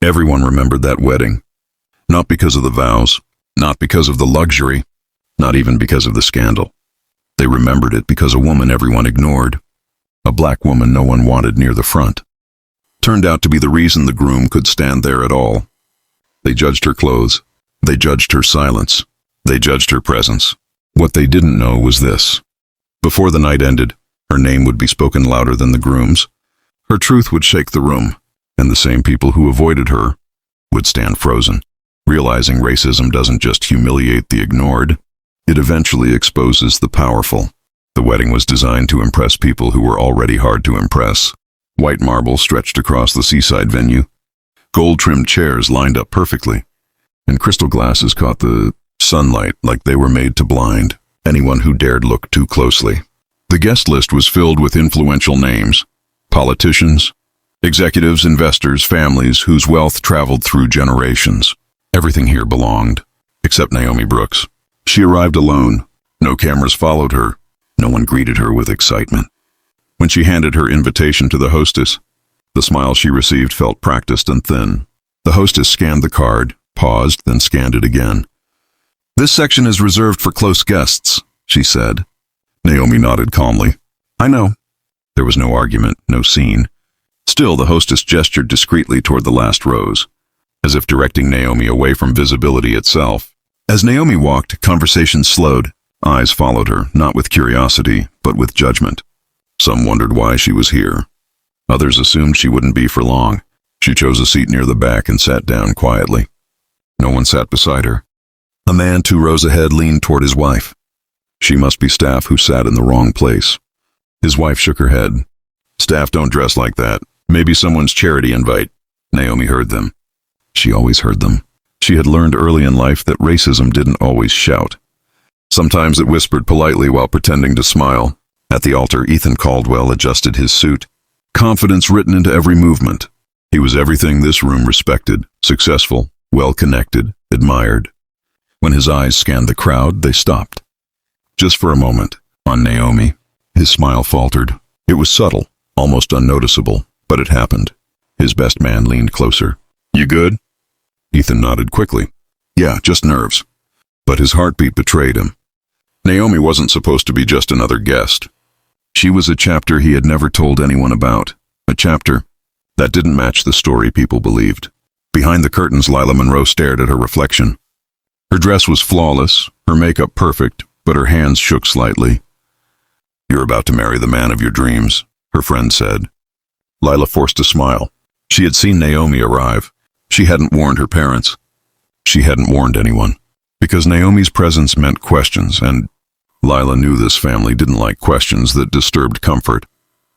Everyone remembered that wedding. Not because of the vows, not because of the luxury, not even because of the scandal. They remembered it because a woman everyone ignored, a black woman no one wanted near the front, turned out to be the reason the groom could stand there at all. They judged her clothes. They judged her silence. They judged her presence. What they didn't know was this. Before the night ended, her name would be spoken louder than the groom's. Her truth would shake the room, and the same people who avoided her would stand frozen, realizing racism doesn't just humiliate the ignored, it eventually exposes the powerful. The wedding was designed to impress people who were already hard to impress. White marble stretched across the seaside venue, gold-trimmed chairs lined up perfectly, and crystal glasses caught the sunlight like they were made to blind anyone who dared look too closely. The guest list was filled with influential names, politicians, executives, investors, families whose wealth traveled through generations. Everything here belonged, except Naomi Brooks. She arrived alone. No cameras followed her. No one greeted her with excitement. When she handed her invitation to the hostess, the smile she received felt practiced and thin. The hostess scanned the card, paused, then scanned it again. "This section is reserved for close guests," she said. Naomi nodded calmly. "I know." There was no argument, no scene. Still, the hostess gestured discreetly toward the last rows, as if directing Naomi away from visibility itself. As Naomi walked, conversation slowed. Eyes followed her, not with curiosity, but with judgment. Some wondered why she was here. Others assumed she wouldn't be for long. She chose a seat near the back and sat down quietly. No one sat beside her. A man 2 rows ahead leaned toward his wife. She must be staff who sat in the wrong place. His wife shook her head. "Staff don't dress like that. Maybe someone's charity invite." Naomi heard them. She always heard them. She had learned early in life that racism didn't always shout. Sometimes it whispered politely while pretending to smile. At the altar, Ethan Caldwell adjusted his suit. Confidence written into every movement. He was everything this room respected, successful, well-connected, admired. When his eyes scanned the crowd, they stopped. Just for a moment, on Naomi. His smile faltered. It was subtle, almost unnoticeable, but it happened. His best man leaned closer. "You good?" Ethan nodded quickly. "Yeah, just nerves." But his heartbeat betrayed him. Naomi wasn't supposed to be just another guest. She was a chapter he had never told anyone about, a chapter that didn't match the story people believed. Behind the curtains, Lila Monroe stared at her reflection. Her dress was flawless, her makeup perfect, but her hands shook slightly. "You're about to marry the man of your dreams," her friend said. Lila forced a smile. She had seen Naomi arrive. She hadn't warned her parents. She hadn't warned anyone. Because Naomi's presence meant questions, and Lila knew this family didn't like questions that disturbed comfort.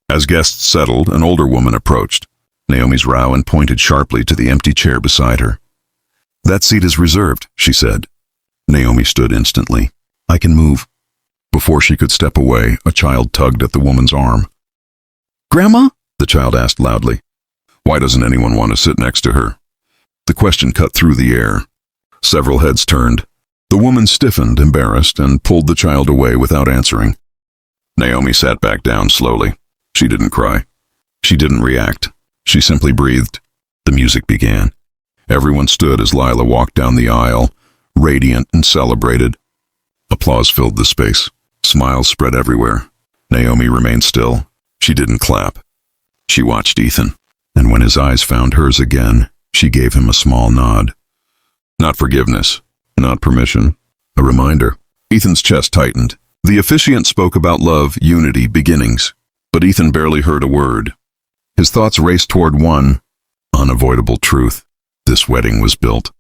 As guests settled, an older woman approached, Naomi's brow, and pointed sharply to the empty chair beside her. "That seat is reserved," she said. Naomi stood instantly. "I can move." Before she could step away, a child tugged at the woman's arm. "Grandma?" the child asked loudly. Why doesn't anyone want to sit next to her? The question cut through the air. Several heads turned. The woman stiffened, embarrassed, and pulled the child away without answering. Naomi sat back down slowly. She didn't cry. She didn't react. She simply breathed. The music began. Everyone stood as Lila walked down the aisle, radiant and celebrated. Applause filled the space. Smiles spread everywhere. Naomi remained still. She didn't clap. She watched Ethan, and when his eyes found hers again, she gave him a small nod. Not forgiveness, not permission, a reminder. Ethan's chest tightened. The officiant spoke about love, unity, beginnings, but Ethan barely heard a word. His thoughts raced toward one unavoidable truth. This wedding was built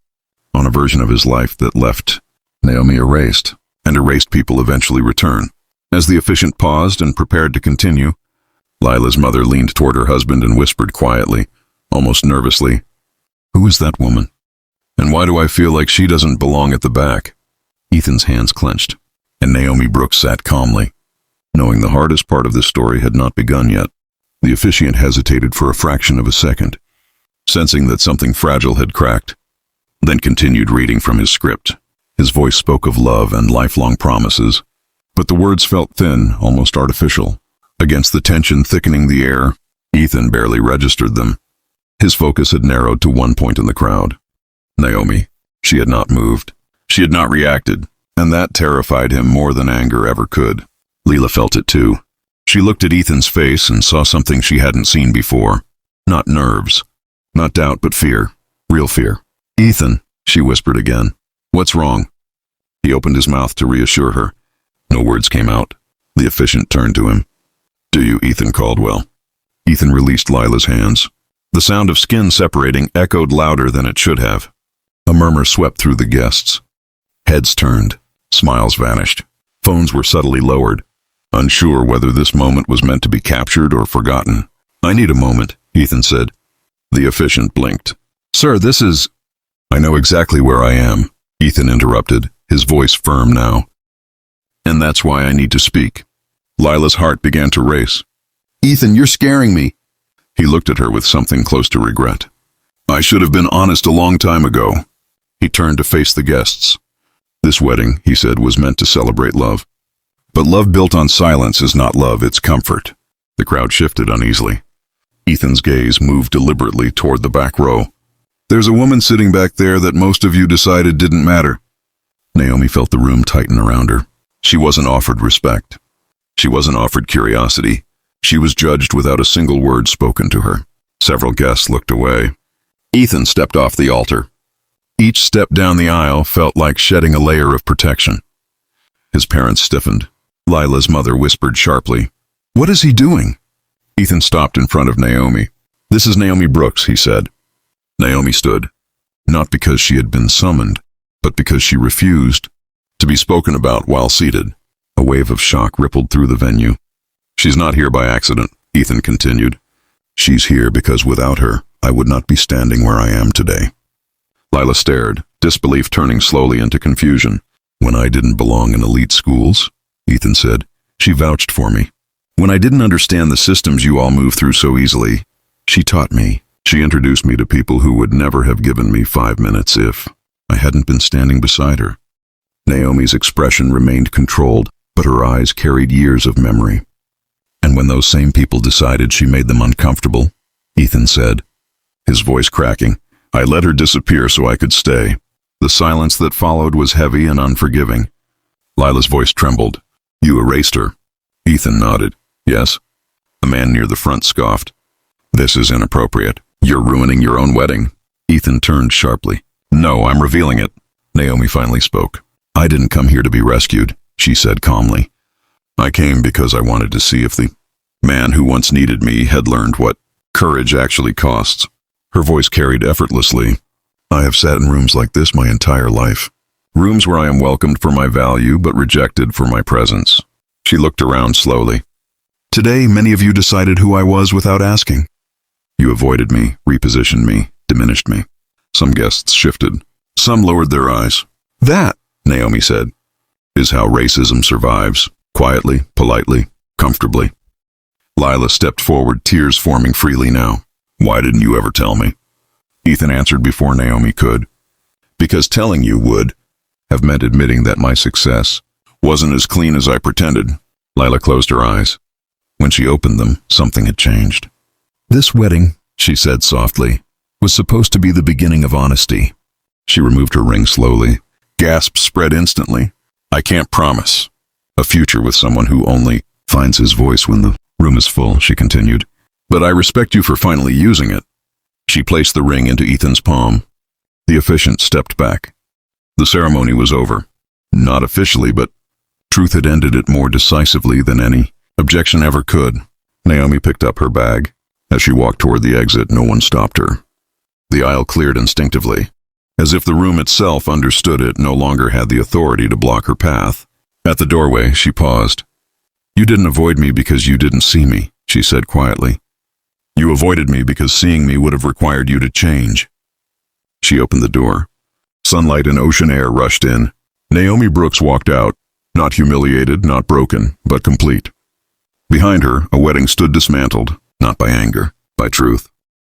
on a version of his life that left Naomi erased, and erased people eventually return. As the officiant paused and prepared to continue, Lila's mother leaned toward her husband and whispered quietly, almost nervously, "Who is that woman? And why do I feel like she doesn't belong at the back?" Ethan's hands clenched, and Naomi Brooks sat calmly, knowing the hardest part of this story had not begun yet. The officiant hesitated for a fraction of a second, sensing that something fragile had cracked, then continued reading from his script. His voice spoke of love and lifelong promises, but the words felt thin, almost artificial. Against the tension thickening the air, Ethan barely registered them. His focus had narrowed to one point in the crowd. Naomi. She had not moved. She had not reacted, and that terrified him more than anger ever could. Leela felt it too. She looked at Ethan's face and saw something she hadn't seen before. Not nerves. Not doubt, but fear. Real fear. "Ethan," she whispered again. "What's wrong?" He opened his mouth to reassure her. No words came out. The officiant turned to him. "Do you, Ethan Caldwell?" Ethan released Lila's hands. The sound of skin separating echoed louder than it should have. A murmur swept through the guests. Heads turned. Smiles vanished. Phones were subtly lowered, unsure whether this moment was meant to be captured or forgotten. "I need a moment," Ethan said. The officiant blinked. "Sir, this is—" "I know exactly where I am," Ethan interrupted, his voice firm now. "And that's why I need to speak." Lila's heart began to race. "Ethan, you're scaring me." He looked at her with something close to regret. "I should have been honest a long time ago." He turned to face the guests. "This wedding," he said, "was meant to celebrate love. But love built on silence is not love, it's comfort." The crowd shifted uneasily. Ethan's gaze moved deliberately toward the back row. "There's a woman sitting back there that most of you decided didn't matter." Naomi felt the room tighten around her. She wasn't offered respect. She wasn't offered curiosity. She was judged without a single word spoken to her. Several guests looked away. Ethan stepped off the altar. Each step down the aisle felt like shedding a layer of protection. His parents stiffened. Lila's mother whispered sharply, "What is he doing?" Ethan stopped in front of Naomi. "This is Naomi Brooks," he said. Naomi stood, not because she had been summoned, but because she refused to be spoken about while seated. A wave of shock rippled through the venue. "She's not here by accident," Ethan continued. "She's here because without her, I would not be standing where I am today." Lila stared, disbelief turning slowly into confusion. "When I didn't belong in elite schools," Ethan said, "she vouched for me. When I didn't understand the systems you all move through so easily, she taught me. She introduced me to people who would never have given me 5 minutes if I hadn't been standing beside her." Naomi's expression remained controlled, but her eyes carried years of memory. "And when those same people decided she made them uncomfortable," Ethan said, his voice cracking, "I let her disappear so I could stay." The silence that followed was heavy and unforgiving. Lila's voice trembled. "You erased her." Ethan nodded. "Yes." The man near the front scoffed. "This is inappropriate. You're ruining your own wedding." Ethan turned sharply. "No, I'm revealing it." Naomi finally spoke. "I didn't come here to be rescued," she said calmly. "I came because I wanted to see if the man who once needed me had learned what courage actually costs." Her voice carried effortlessly. "I have sat in rooms like this my entire life. Rooms where I am welcomed for my value but rejected for my presence." She looked around slowly. "Today, many of you decided who I was without asking. You avoided me, repositioned me, diminished me." Some guests shifted. Some lowered their eyes. "That," Naomi said, "is how racism survives. Quietly, politely, comfortably." Lila stepped forward, tears forming freely now. "Why didn't you ever tell me?" Ethan answered before Naomi could. "Because telling you would have meant admitting that my success wasn't as clean as I pretended." Lila closed her eyes. When she opened them, something had changed. "This wedding," she said softly, "was supposed to be the beginning of honesty." She removed her ring slowly. Gasps spread instantly. "I can't promise a future with someone who only finds his voice when the room is full," she continued. "But I respect you for finally using it." She placed the ring into Ethan's palm. The officiant stepped back. The ceremony was over. Not officially, but truth had ended it more decisively than any objection ever could. Naomi picked up her bag. As she walked toward the exit, no one stopped her. The aisle cleared instinctively. As if the room itself understood it no longer had the authority to block her path. At the doorway, she paused. "You didn't avoid me because you didn't see me," she said quietly. "You avoided me because seeing me would have required you to change." She opened the door. Sunlight and ocean air rushed in. Naomi Brooks walked out, not humiliated, not broken, but complete. Behind her, a wedding stood dismantled, not by anger, by truth.